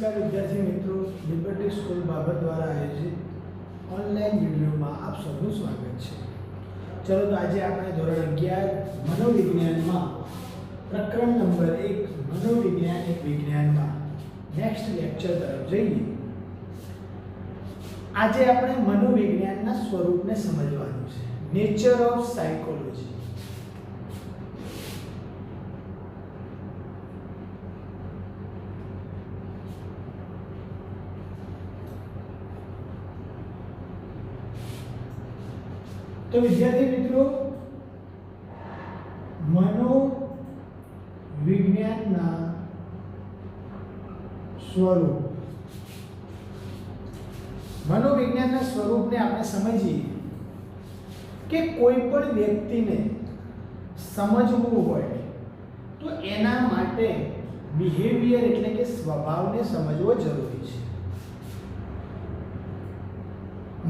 नमस्कार विद्यार्थी मित्रों, लिबर्टी स्कूल बाबर द्वारा आयोजित ऑनलाइन वीडियोમાં આપ સૌનું સ્વાગત છે। ચલો તો આજે આપણે ધોરણ 11 મનોવિજ્ઞાનમાં પ્રકરણ નંબર 1 મનોવિજ્ઞાન એક વિજ્ઞાનમાં નેક્સ્ટ લેક્ચર તરફ જઈએ। આજે આપણે મનોવિજ્ઞાનના સ્વરૂપને સમજવાનું છે, નેચર ઓફ સાયકોલોજી। तो विद्यार्थी मित्रों, मनोविज्ञानना स्वरूप, मनोविज्ञानना स्वरूपने આપણે સમજીએ કે કોઈ પણ વ્યક્તિને સમજવું હોય તો એના માટે બિહેવિયર એટલે કે સ્વભાવને સમજવો જરૂરી છે।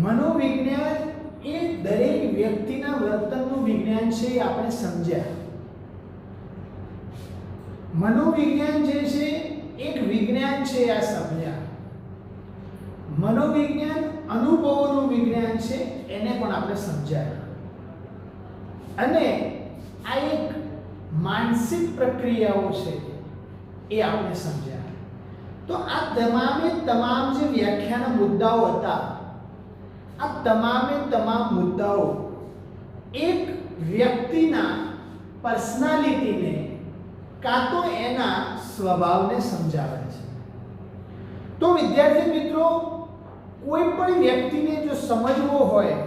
મનોવિજ્ઞાન એ દરેક વ્યક્તિના વર્તનનું વિજ્ઞાન છે, એ આપણે સમજ્યા। મનોવિજ્ઞાન જે છે એક વિજ્ઞાન છે, આ સમજ્યા। મનોવિજ્ઞાન અનુભવોનું વિજ્ઞાન છે, એને પણ આપણે સમજ્યા। અને આ એક માનસિક પ્રક્રિયાઓ છે, એ આપણે સમજ્યા। તો આ તમામે તમામ જે વ્યાખ્યાના મુદ્દાઓ હતા, આ તમામે તમામ મુદ્દાઓ એક વ્યક્તિના પર્સનાલિટીને કાં તો એના સ્વભાવને સમજાવે છે। તો વિદ્યાર્થી મિત્રો, કોઈ પણ વ્યક્તિને જો સમજવો હોય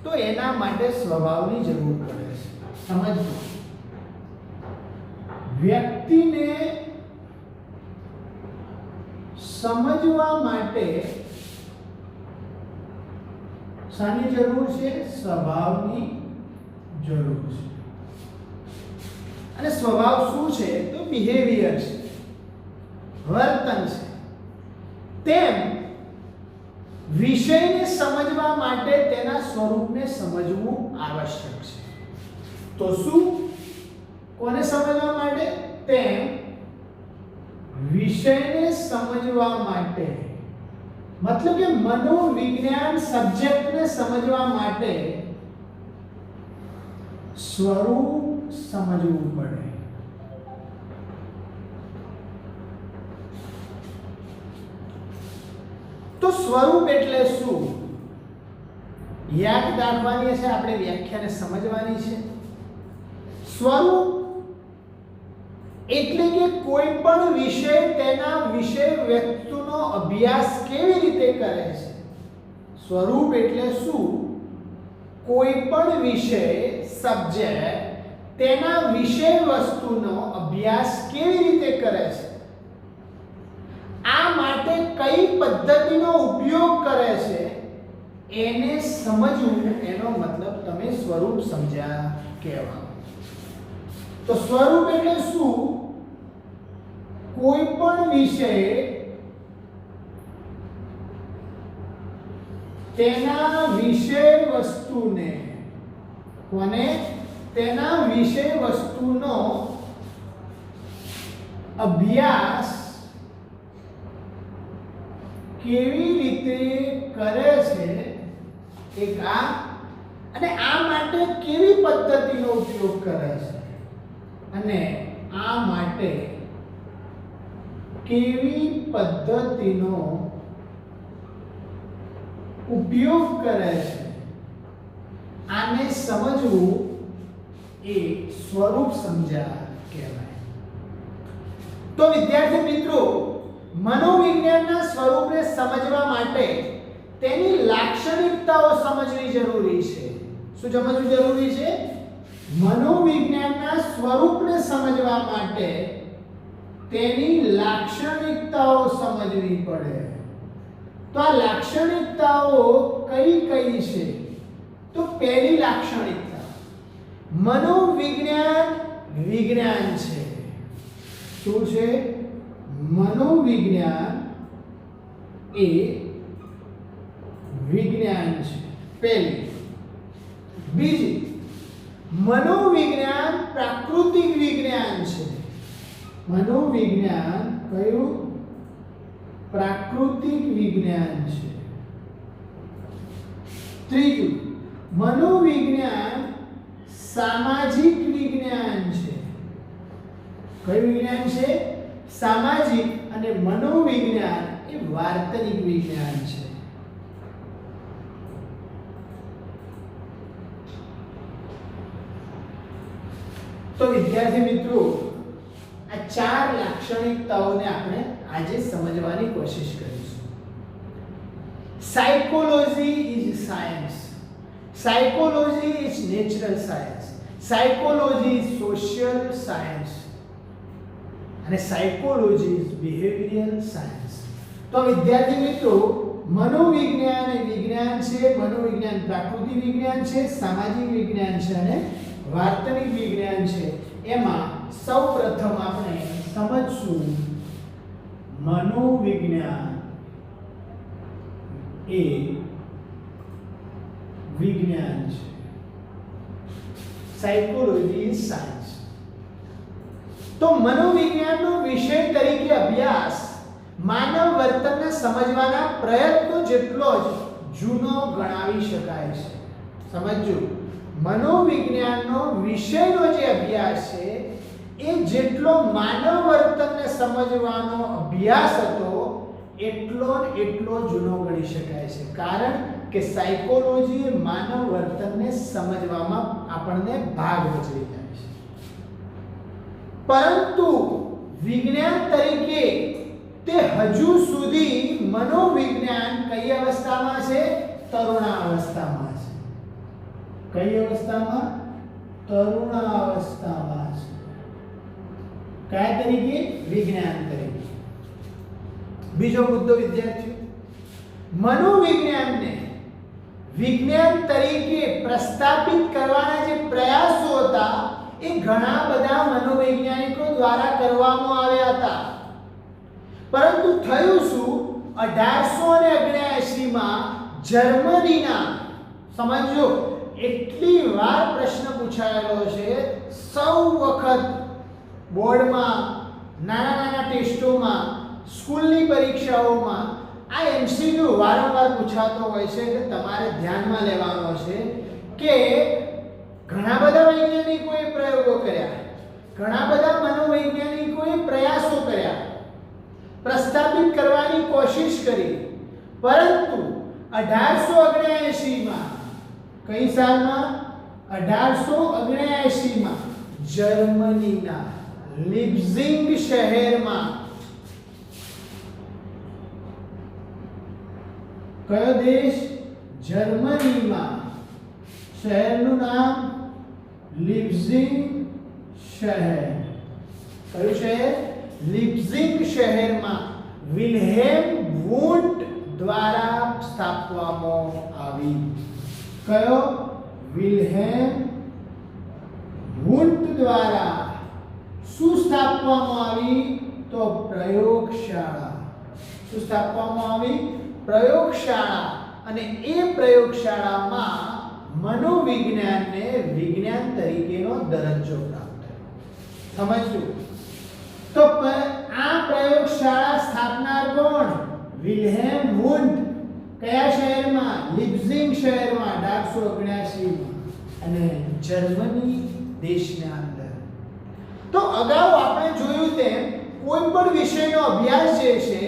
તો એના માટે સ્વભાવની જરૂર પડે છે। સમજવું, વ્યક્તિને સમજવા માટે શાની જરૂર છે? સ્વભાવની જરૂર છે। અને સ્વભાવ શું છે? તો બિહેવિયર છે, વર્તન છે। તેમ વિષયને સમજવા માટે તેના સ્વરૂપને સમજવું આવશ્યક છે। તો શું? કોને સમજવા માટે? તેમ વિષયને સમજવા માટે, मतलब કે મનોવિજ્ઞાન સબ્જેક્ટને સમજવા માટે સ્વરૂપ સમજવું પડે। તો સ્વરૂપ એટલે શું? યાદ રાખવાની છે, આપણે વ્યાખ્યાને સમજવાની છે। સ્વરૂપ એટલે કે કોઈ પણ વિષય તેના વિષય વસ્તુનો અભ્યાસ કેવી રીતે કરે છે। સ્વરૂપ એટલે શું? કોઈ પણ વિષય સબ્જેક્ટ તેના વિષય વસ્તુનો અભ્યાસ કેવી રીતે કરે છે, આ માટે કઈ પદ્ધતિનો ઉપયોગ કરે છે, એને સમજવું, એનો મતલબ તમે સ્વરૂપ સમજ્યા કહેવા। તો સ્વરૂપ એટલે શું? કોઈ પણ વિષય તેના વિષય વસ્તુને, કોને? તેના વિષય વસ્તુનો અભ્યાસ કેવી રીતે કરે છે, એક આ, અને આ માટે કેવી પદ્ધતિનો ઉપયોગ કરે છે, અને આ માટે કેવી પદ્ધતિનો ઉપયોગ કરે છે, આને સમજવું એ સ્વરૂપ સમજ્યા કહેવાય। તો વિદ્યાર્થી મિત્રો, મનોવિજ્ઞાનના સ્વરૂપને સમજવા માટે તેની લાક્ષણિકતાઓ સમજવી જરૂરી છે। શું સમજવું જરૂરી છે? મનોવિજ્ઞાનના સ્વરૂપને સમજવા માટે તેની લાક્ષણિકતાઓ સમજવી પડે। તો આ લાક્ષણિકતાઓ કઈ કઈ છે? તો પહેલી લાક્ષણિકતા, મનોવિજ્ઞાન વિજ્ઞાન છે। શું છે? મનોવિજ્ઞાન એ વિજ્ઞાન છે, પહેલી। બીજી, મનોવિજ્ઞાન પ્રાકૃતિક વિજ્ઞાન છે। મનોવિજ્ઞાન કયું? પ્રાકૃતિક વિજ્ઞાન છે. ત્રીજું, મનોવિજ્ઞાન સામાજિક વિજ્ઞાન છે. કયું વિજ્ઞાન છે? સામાજિક. અને મનોવિજ્ઞાન એ વાર્તનિક વિજ્ઞાન છે. તો વિદ્યાર્થી મિત્રો, આ ચાર લાક્ષણિકતાઓને આપણે આજે સમજવાની કોશિશ કરીશું. Psychology is science, psychology is natural science, psychology is social science અને સાયકોલોજી ઇઝ બિહેવિયરલ સાયન્સ. તો વિદ્યાર્થી મિત્રો, મનોવિજ્ઞાન એ વિજ્ઞાન છે. મનોવિજ્ઞાન પ્રાકૃતિક વિજ્ઞાન છે, સામાજિક વિજ્ઞાન છે અને વાર્તનિક વિજ્ઞાન છે. એમાં સૌપ્રથમ આપણે સમજશું મનોવિજ્ઞાન એ વિજ્ઞાન છે. Psychology is science. તો મનોવિજ્ઞાનનો વિષય તરીકે અભ્યાસ માનવ વર્તનને સમજવાના પ્રયત્નો જેટલો જ જૂનો ગણાવી શકાય છે. સમજો, મનોવિજ્ઞાનનો વિષયનો જે અભ્યાસ છે એ જેટલો માનવ વર્તનને સમજવાનો અભ્યાસ હતો એટલો જૂનો ગણી શકાય છે. કારણ કે સાયકોલોજી માનવ વર્તનને સમજવામાં આપણને ભાગ ભજવી જાય છે. પરંતુ વિજ્ઞાન તરીકે તે હજુ સુધી મનોવિજ્ઞાન કઈ અવસ્થામાં છે? તરુણાવસ્થામાં છે. કઈ અવસ્થામાં? તરુણાવસ્થામાં છે. કયા તરીકે? વિજ્ઞાન તરીકે. બીજો મુદ્દો વિદ્યાર્થીઓ, મનોવિજ્ઞાનને વિજ્ઞાન તરીકે પ્રસ્થાપિત કરવાના જે પ્રયાસો હતા એ ઘણા બધા મનોવૈજ્ઞાનિકો દ્વારા કરવામાં આવ્યા હતા. પરંતુ થયું શું? 1879 માં જર્મનીના, સમજો, એટલી વાર પ્રશ્ન પૂછાયેલો છે સૌ વખત બોર્ડમાં, નાના ટેસ્ટોમાં, સ્કૂલની પરીક્ષાઓમાં આ એમસીક્યુ વારંવાર પૂછાતો હોય છે. એટલે તમારે ધ્યાનમાં લેવાનો છે કે ઘણા બધા વૈજ્ઞાનિકોએ પ્રયોગો કર્યા, ઘણા બધા મનોવૈજ્ઞાનિકોએ પ્રયાસો કર્યા, પ્રસ્થાપિત કરવાની કોશિશ કરી, પરંતુ 1879 માં, કઈ સાલમાં? 1879 માં જર્મનીના લીપ્ઝિગ શહેરમાં, કયો દેશ? જર્મનીમાં, શહેરનું નામ લીપ્ઝિગ શહેર. કયું શહેર? લીપ્ઝિગ શહેરમાં વિલ્હેમ વુન્ડ દ્વારા સ્થાપવામાં આવી. કયો? વિલ્હેમ વુન્ડ દ્વારા શું સ્થાપવામાં આવી? તો પ્રયોગશાળા. શું સ્થાપવામાં આવી? પ્રયોગશાળા. અને એ પ્રયોગશાળામાં મનોવિજ્ઞાનને વિજ્ઞાન તરીકેનો દરજ્જો પ્રાપ્ત થયો. સમજજો. તો આ પ્રયોગશાળા સ્થાપનાર કોણ? વિલ્હેમ વુન્ડ. કયા શહેરમાં? લીપ્ઝિગ શહેરમાં 1879 માં, અને જર્મની દેશના અંદર. તો અગાઉ આપણે જોયું તેમ કોઈ પણ વિષયનો અભ્યાસ જે છે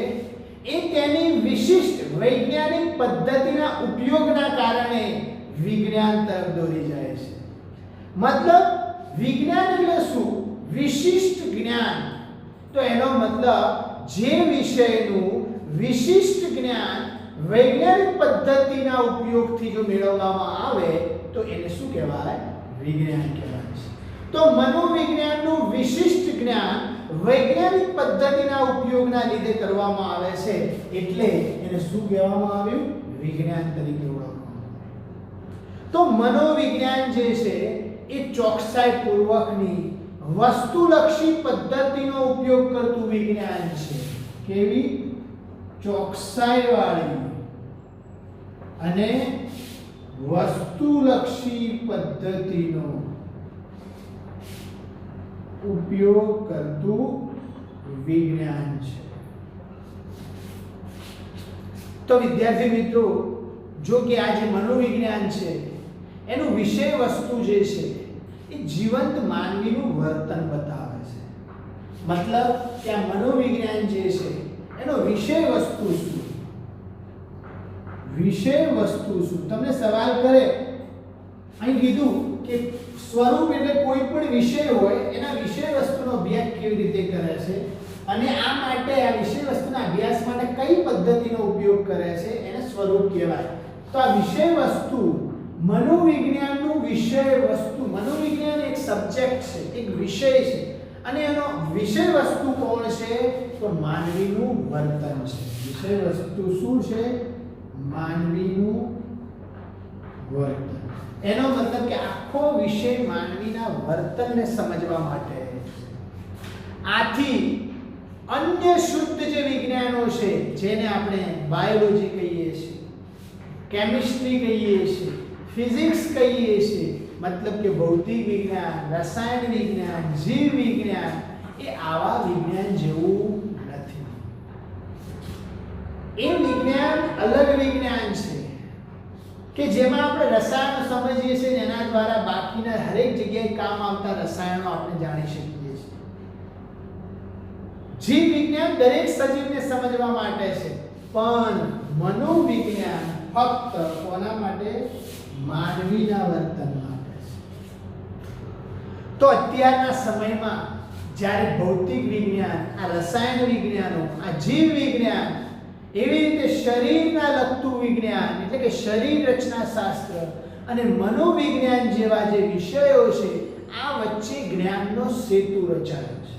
એ તેની વિશિષ્ટ વૈજ્ઞાનિક પદ્ધતિના ઉપયોગના કારણે વિજ્ઞાન તરફ દોરી જાય છે. મતલબ વિજ્ઞાન એટલે શું? વિશિષ્ટ જ્ઞાન. તો એનો મતલબ જે વિષયનું વિશિષ્ટ જ્ઞાન વૈજ્ઞાનિક પદ્ધતિના ઉપયોગથી જો મેળવવામાં આવે તો એને શું કહેવાય? વિજ્ઞાન કહેવાય છે. તો મનોવિજ્ઞાનનું વિશિષ્ટ જ્ઞાન વૈજ્ઞાનિક પદ્ધતિના ઉપયોગના લીધે કરવામાં આવે છે, એટલે એને શું કહેવામાં આવ્યું? વિજ્ઞાન તરીકે ઓળખવામાં. તો મનોવિજ્ઞાન જે છે એ ચોકસાઈપૂર્વકની વસ્તુલક્ષી પદ્ધતિનો ઉપયોગ કરતું વિજ્ઞાન છે. કેવી? ચોકસાઈવાળી અને વસ્તુલક્ષી પદ્ધતિનો ઉપયોગ કરતું વિજ્ઞાન છે. તો વિદ્યાર્થી મિત્રો, જો કે આ જે મનોવિજ્ઞાન છે એનું વિષય વસ્તુ જે છે એ જીવંત માનવીનું વર્તન બતાવે છે. મતલબ કે આ મનોવિજ્ઞાન જે છે એનો વિષય વસ્તુ શું? વિષય વસ્તુ શું? તમને સવાલ કરે, અહીં કીધું કે સ્વરૂપ એટલે કોઈ પણ વિષય હોય એના વિષય વસ્તુનો અભ્યાસ કેવી રીતે કરે છે, અને આ માટે આ વિષય વસ્તુના અભ્યાસ માટે કઈ પદ્ધતિનો ઉપયોગ કરે છે એને સ્વરૂપ કહેવાય. તો આ વિષય વસ્તુ મનોવિજ્ઞાનનું વિષય વસ્તુ, મનોવિજ્ઞાન એક સબ્જેક્ટ છે, એક વિષય છે, અને એનો વિષય વસ્તુ કોણ છે? તો માનવીનું વર્તન છે. વિષય વસ્તુ શું છે? માનવીનું વર્તન. એનો મતલબ કે આખો વિષય માનવીના વર્તનને સમજવા માટે. આથી અન્ય શુદ્ધ જે વિજ્ઞાનો છે, જેને આપણે બાયોલોજી કહીએ છીએ, કેમિસ્ટ્રી કહીએ છીએ, ફિઝિક્સ કહીએ છીએ, મતલબ કે ભૌતિક વિજ્ઞાન, રસાયણ વિજ્ઞાન, જીવ વિજ્ઞાન, એ આવા વિજ્ઞાન જેવું નથી. એ વિજ્ઞાન અલગ વિજ્ઞાન છે કે જેમાં આપણે રસાયણો સમજીએ છીએ, એના દ્વારા બાકીના હરેક જગ્યાએ કામ આવતા રસાયણો આપણે જાણી શકીએ છીએ. જીવ વિજ્ઞાન દરેક સજીવને સમજવા માટે છે, પણ મનોવિજ્ઞાન ફક્ત કોના માટે? માનવીના વર્તન માટે છે. તો અત્યારના સમયમાં જ્યારે ભૌતિક વિજ્ઞાન, આ રસાયણ વિજ્ઞાનો, આ જીવ વિજ્ઞાન, એવી રીતે શરીરના લગતું વિજ્ઞાન એટલે કે શરીર રચના શાસ્ત્ર અને મનોવિજ્ઞાન જેવા જે વિષયો છે, આ વચ્ચે જ્ઞાનનો સેતુ રચાયો છે,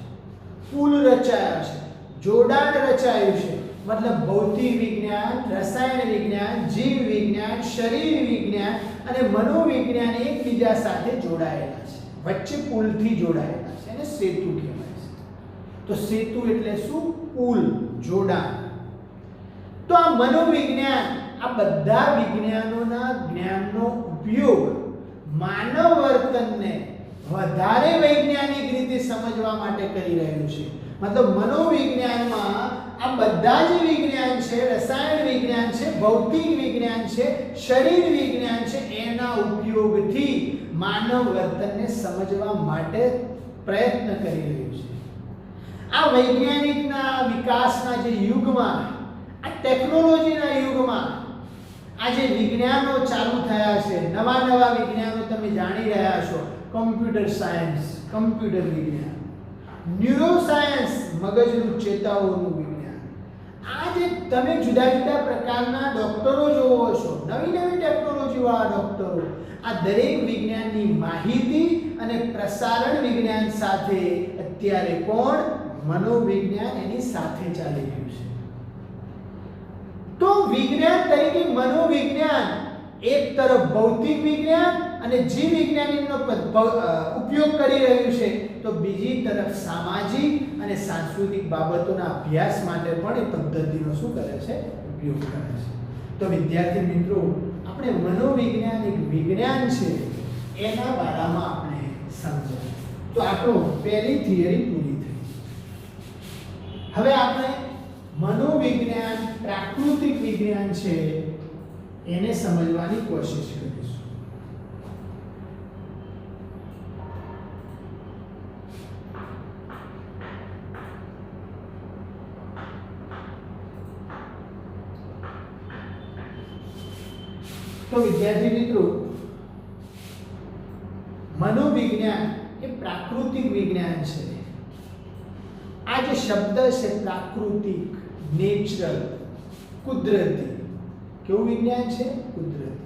પુલ રચાયો છે, જોડાણ રચાયું છે. મતલબ ભૌતિક વિજ્ઞાન, રસાયણ વિજ્ઞાન, જીવ વિજ્ઞાન, શરીર વિજ્ઞાન અને મનોવિજ્ઞાન એકબીજા સાથે જોડાયેલા છે, વચ્ચે પુલથી જોડાયેલા છે, એને સેતુ કહેવાય છે. તો સેતુ એટલે શું? પુલ, જોડાણ. તો આ મનોવિજ્ઞાન, આ બધા વિજ્ઞાનોના જ્ઞાનનો ઉપયોગ માનવ વર્તનને વધારે વૈજ્ઞાનિક રીતે સમજવા માટે કરી રહ્યું છે. મતલબ મનોવિજ્ઞાનમાં આ બધા જ વિજ્ઞાન છે, રસાયણ વિજ્ઞાન છે, ભૌતિક વિજ્ઞાન છે, શરીર વિજ્ઞાન છે, એના ઉપયોગથી માનવ વર્તનને સમજવા માટે પ્રયત્ન કરી રહ્યું છે. આ વૈજ્ઞાનિકના વિકાસના જે યુગમાં, આ ટેકનોલોજીના યુગમાં આ જે વિજ્ઞાનો ચાલુ થયા છે, નવા નવા વિજ્ઞાનો તમે જાણી રહ્યા છો, કમ્પ્યુટર સાયન્સ, કમ્પ્યુટર વિજ્ઞાન, ન્યુરોસાયન્સ, મગજનું ચેતાઓનું વિજ્ઞાન, આ જે તમે જુદા જુદા પ્રકારના ડોક્ટરો જોવો છો, નવી નવી ટેકનોલોજી વાળા ડોક્ટરો, આ દરેક વિજ્ઞાનની માહિતી અને પ્રસારણ વિજ્ઞાન સાથે અત્યારે કોણ? મનોવિજ્ઞાન એની સાથે ચાલી રહ્યું છે. તો વિજ્ઞાન તરીકે મનોવિજ્ઞાન એક તરફ ભૌતિક વિજ્ઞાન અને જીવ વિજ્ઞાનનો ઉપયોગ કરી રહ્યું છે, તો બીજી તરફ સામાજિક અને સાંસ્કૃતિક બાબતોના અભ્યાસ માટે પણ એ પદ્ધતિનો શું કરે છે? ઉપયોગ કરે છે. તો વિદ્યાર્થી મિત્રો, આપણે મનોવિજ્ઞાન એક વિજ્ઞાન છે એના બારામાં આપણે સમજ્યા. તો આપણો પહેલી થિયરી પૂરી થઈ. હવે આપણે મનોવિજ્ઞાન પ્રાકૃતિક વિજ્ઞાન છે એને સમજવાની કોશિશ કરીશું. તો વિદ્યાર્થી મિત્રો, મનોવિજ્ઞાન એ પ્રાકૃતિક વિજ્ઞાન છે. આ જે શબ્દ છે પ્રાકૃતિક, નેચરલ, કુદરતી, કેવું વિજ્ઞાન છે? કુદરતી.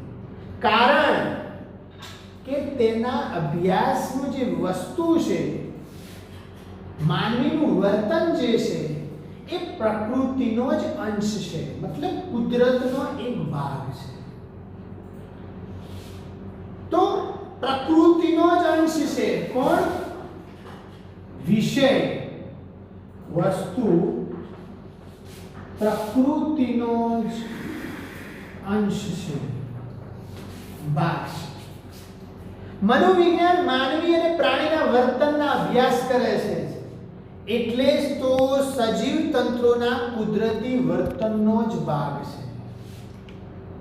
કારણ કે તેના અભ્યાસનું જે વસ્તુ છે, માનવીનું વર્તન જે છે એ પ્રકૃતિનો જ અંશ છે, મતલબ કુદરતનો એક ભાગ છે. તો પ્રકૃતિનો જ અંશ છે કોણ? વિષય વસ્તુ પ્રકૃતિનો જ અંશ છે, ભાગ છે. મનોવિજ્ઞાન માનવી અને પ્રાણીના વર્તનના અભ્યાસ કરે છે, એટલે જ તો સજીવ તંત્રોના કુદરતી વર્તનનો જ ભાગ છે.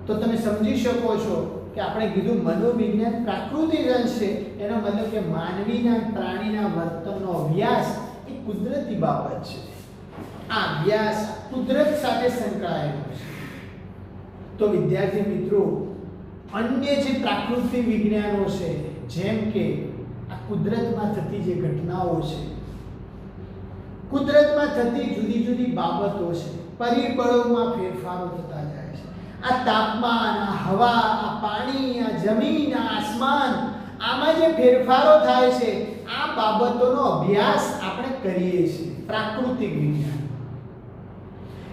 તો તમે સમજી શકો છો કે આપણે કીધું મનોવિજ્ઞાન પ્રાકૃતિક અંશ છે, એનો મતલબ કે માનવીના પ્રાણીના વર્તનનો અભ્યાસ એ કુદરતી બાબત છે. આ અભ્યાસ કુદરત સાથે સંકળાયેલો છે. તો વિદ્યાર્થી મિત્રો, અન્ય જે પ્રાકૃતિક વિજ્ઞાનો છે, જેમ કે આ કુદરતમાં થતી જે ઘટનાઓ છે, કુદરતમાં થતી જુદી જુદી બાબતો છે, પરિબળોમાં ફેરફારો થતા જાય છે. આ તાપમાન, આ હવા, આ પાણી, આ જમીન, આ આસમાન, આમાં જે ફેરફારો થાય છે, આ બાબતોનો અભ્યાસ આપણે કરીએ છીએ પ્રાકૃતિક વિજ્ઞાન.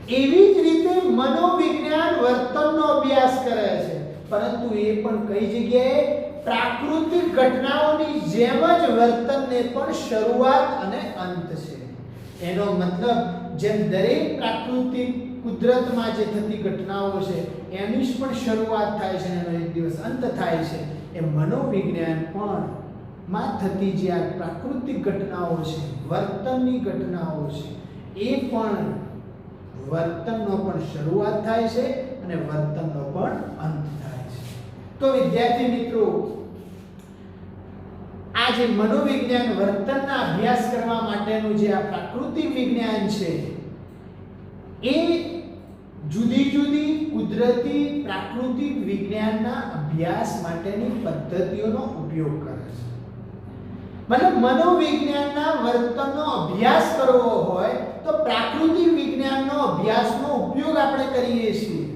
એવી જ રીતે મનોવિજ્ઞાન વર્તનનો અભ્યાસ કરે છે, પરંતુ એ પણ કઈ જગ્યાએ? પ્રાકૃતિક ઘટનાઓની જેમ જ વર્તનને પણ શરૂઆત અને અંત છે. એનો મતલબ જેમ દરેક પ્રાકૃતિક કુદરતમાં જે થતી ઘટનાઓ છે એની જ પણ શરૂઆત થાય છે અને એનો એક દિવસ અંત થાય છે, એ મનોવિજ્ઞાન પણ માં થતી જે આ પ્રાકૃતિક ઘટનાઓ છે, વર્તનની ઘટનાઓ છે, એ પણ વર્તનનો પણ શરૂઆત થાય છે અને વર્તનનો પણ અંત થાય છે. તો વિદ્યાર્થી મિત્રો, આ જે મનોવિજ્ઞાન વર્તનના અભ્યાસ કરવા માટેનું જે આ પ્રાકૃતિક વિજ્ઞાન છે, એ જુદી જુદી કુદરતી પ્રાકૃતિક વિજ્ઞાનના અભ્યાસ માટેની પદ્ધતિઓનો ઉપયોગ કરે છે. મતલબ મનોવિજ્ઞાનના વર્તનનો અભ્યાસ કરવો હોય તો પ્રાકૃતિક વિજ્ઞાનનો અભ્યાસનો ઉપયોગ આપણે કરીએ છીએ.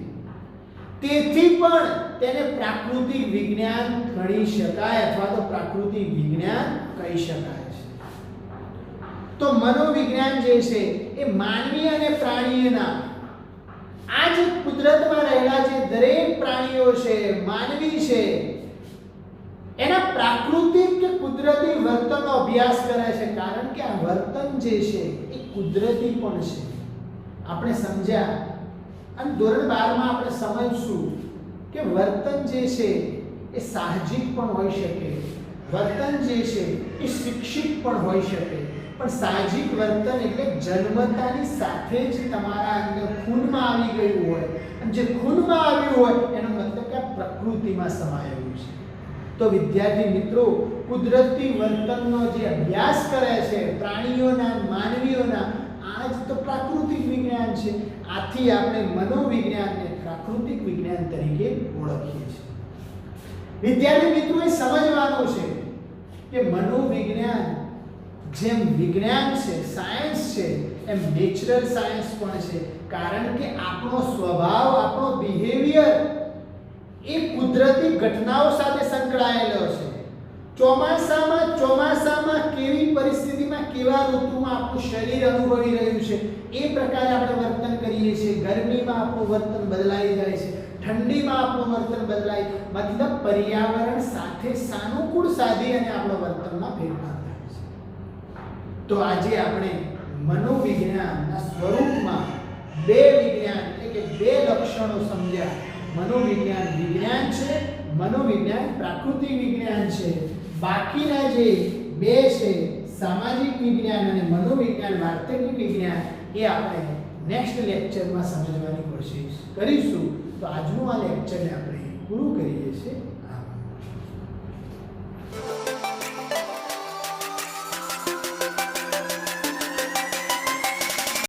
તેથી પણ તેને પ્રાકૃતિક વિજ્ઞાન ગણી શકાય અથવા તો પ્રાકૃતિક વિજ્ઞાન કહી શકાય છે. તો મનોવિજ્ઞાન જે છે એ માનવી અને પ્રાણીઓના, આ જે કુદરતમાં રહેલા જે દરેક પ્રાણીઓ છે, માનવી છે, એના પ્રાકૃતિક કે કુદરતી વર્તનનો અભ્યાસ કરે છે. કારણ કે આ વર્તન જે છે એ કુદરતી પણ છે. આપણે સમજ્યા અને ધોરણ 12 માં આપણે સમજશું કે વર્તન જે છે એ સાહજિક પણ હોઈ શકે, વર્તન જે છે એ શિક્ષિત પણ હોઈ શકે. પણ સાહજિક વર્તન એટલે જન્મતાની સાથે જ તમારા અંદર ખૂનમાં આવી ગયું હોય, અને જે ખૂનમાં આવ્યું હોય એનો મતલબ કે આ પ્રકૃતિમાં સમાયેલું છે. તો વિદ્યાર્થી મિત્રો, કુદરતી વર્તનનો જે અભ્યાસ કરે છે પ્રાણીઓના, માનવીઓના, આ જ તો પ્રાકૃતિક વિજ્ઞાન છે. આથી આપણે મનોવિજ્ઞાનને પ્રાકૃતિક વિજ્ઞાન તરીકે ઓળખીએ છીએ. વિદ્યાર્થી મિત્રો, એ સમજવાનું છે કે મનોવિજ્ઞાન જેમ વિજ્ઞાન છે, સાયન્સ છે, એમ નેચરલ સાયન્સ પણ છે. કારણ કે આપણો સ્વભાવ, આપણો બિહેવિયર એ કુદરતી ઘટનાઓ સાથે સંકળાયેલો છે. ચોમાસામાં કેવી પરિસ્થિતિમાં, કેવા ઋતુમાં આપણું શરીર અનુભવી રહ્યું છે, એ પ્રકારે આપણે વર્તન કરીએ છીએ. ગરમીમાં આપણું વર્તન બદલાઈ જાય છે, ઠંડીમાં આપણું વર્તન બદલાય, મતલબ પર્યાવરણ સાથે સાનુકૂળ સાધી અને આપણો વર્તનમાં ફેરફાર થાય છે. તો આજે આપણે મનોવિજ્ઞાનના સ્વરૂપમાં બે વિજ્ઞાન એટલે કે બે લક્ષણો સમજ્યા. મનોવિજ્ઞાન વિજ્ઞાન છે, મનોવિજ્ઞાન પ્રાકૃતિક વિજ્ઞાન છે. બાકીના જે બે છે, સામાજિક વિજ્ઞાન અને મનોવિજ્ઞાન વાસ્તવિક વિજ્ઞાન, એ આપણે નેક્સ્ટ લેક્ચરમાં સમજવાની કોશિશ કરીશું. તો આજનું આ લેક્ચરને આપણે પૂરું કરીએ છીએ.